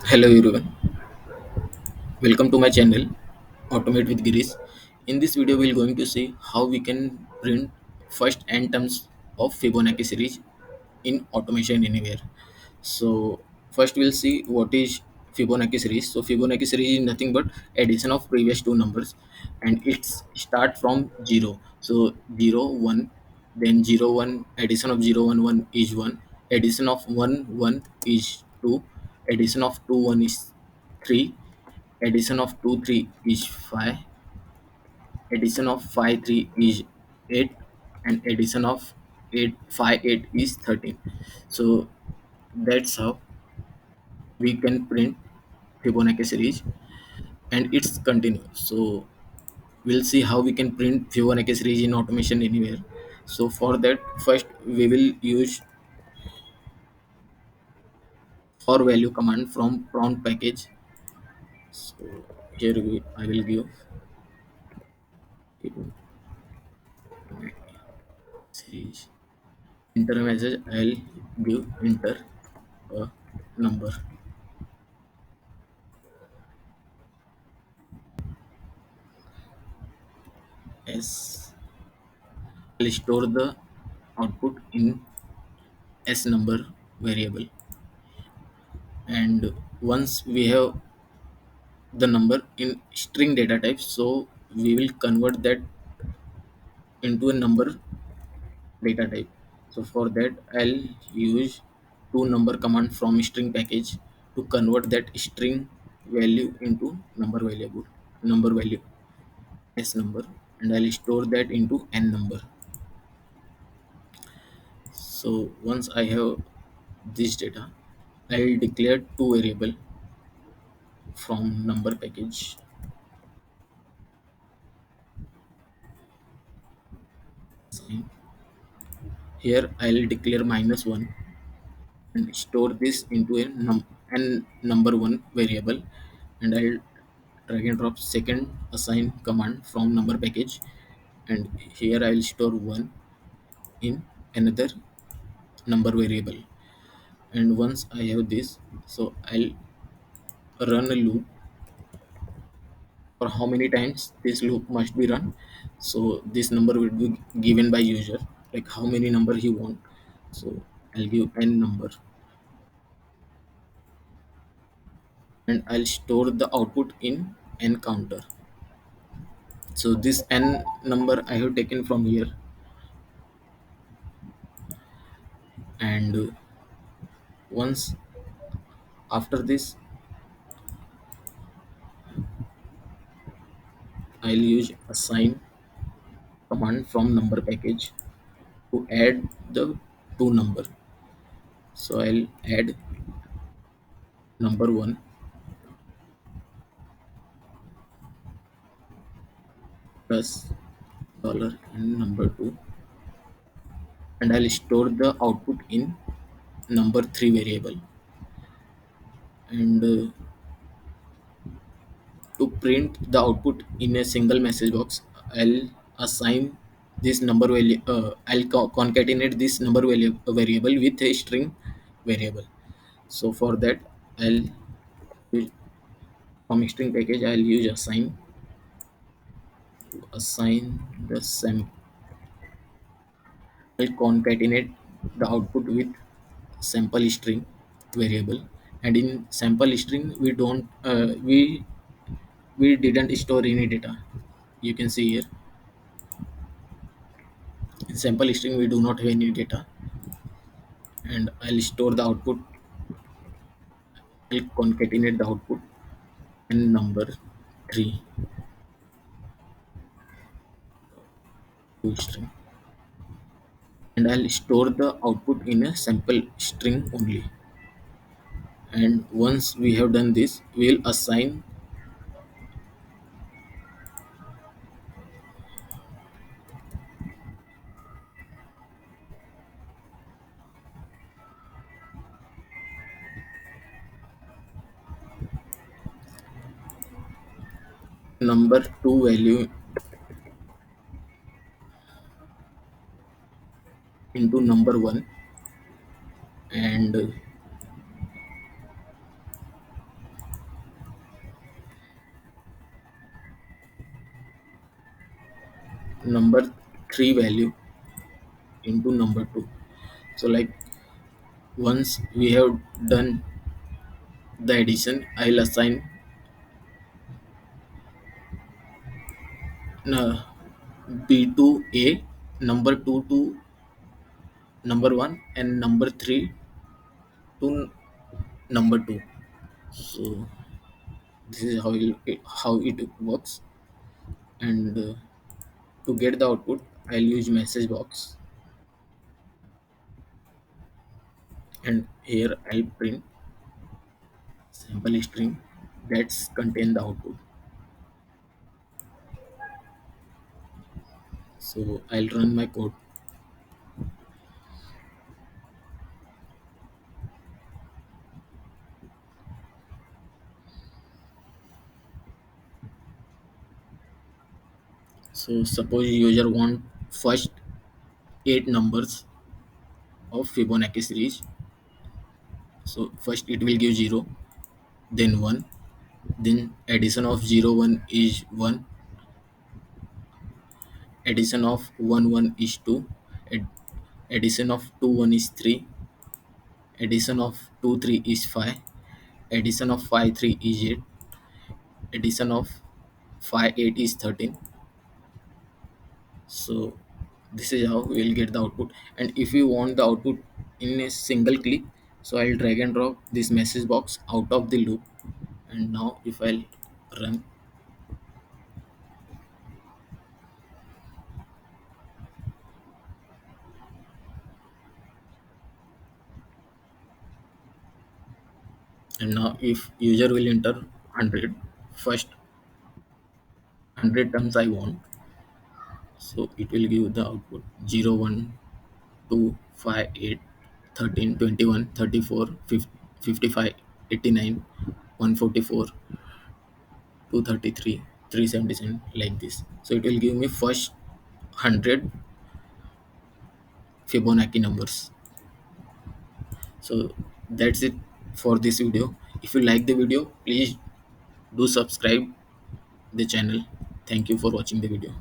Hello everyone, welcome to my channel Automate with Girish. In this video we are going to see how we can print first n terms of Fibonacci series in Automation Anywhere. So first we'll see what is Fibonacci series. So Fibonacci series is nothing but addition of previous two numbers and it's start from 0. So 0 1, then 0 1, addition of 0 1 1 is 1, addition of 1 1 is 2, addition of 2 1 is 3, addition of 2 3 is 5, addition of 5 3 is 8, and addition of 8 5 8 is 13. So that's how we can print Fibonacci series and it's continuous. So we'll see how we can print Fibonacci series in Automation Anywhere. So for that, first we will use for value command from prompt package. So here I will give Fibonacci series. Enter a message. I'll give enter a number. S. I'll store the output in S number variable. And once we have the number in string data type, so we will convert that into a number data type. So for that I'll use to number command from string package to convert that string value into number value S number, and I'll store that into n number. So once I have this data, I'll declare two variable from number package. Sign. Here I'll declare -1 and store this into a number one variable, and I'll drag and drop second assign command from number package, and here I'll store 1 in another number variable. And once I have this, so I'll run a loop for how many times this loop must be run. So this number will be given by user, like how many number he want. So I'll give n number, and I'll store the output in n counter. So this n number I have taken from here, and once after this I'll use assign command from number package to add the two number. So I'll add number one plus dollar and number two, and I'll store the output in number three variable. And to print the output in a single message box, I'll assign this number value. I'll concatenate this number value variable with a string variable. So for that, I'll use from string package. I'll use assign to assign the same. I'll concatenate the output with sample string variable, and in sample string we didn't store any data. You can see here in sample string we do not have any data, and I'll store the output. I'll concatenate the output and number 3 to string, and I'll store the output in a sample string only. And once we have done this, we'll assign number 2 value into number 1, and number 3 value into number 2. So like once we have done the addition, I'll assign uh, b to a, number 2 to number 1, and number 3 to number 2. So this is how it works. And to get the output, I'll use message box, and here I'll print sample string that's contain the output. So I'll run my code. So suppose user want first 8 numbers of Fibonacci series. So first it will give 0, then 1, then addition of 0 1 is 1, addition of 1 1 is 2, ad- addition of 2 1 is 3, addition of 2 3 is 5, addition of 5 3 is 8, addition of 5 8 is 13. So this is how we will get the output. And if you want the output in a single click, so I'll drag and drop this message box out of the loop. And now if I'll run, and now if user will enter 100, first 100 terms I want, so it will give the output 0 1 2 5 8 13 21 34 50, 55 89 144 233 377, like this. So it will give me first 100 Fibonacci numbers. So that's it for this video. If you like the video, please do subscribe the channel. Thank you for watching the video.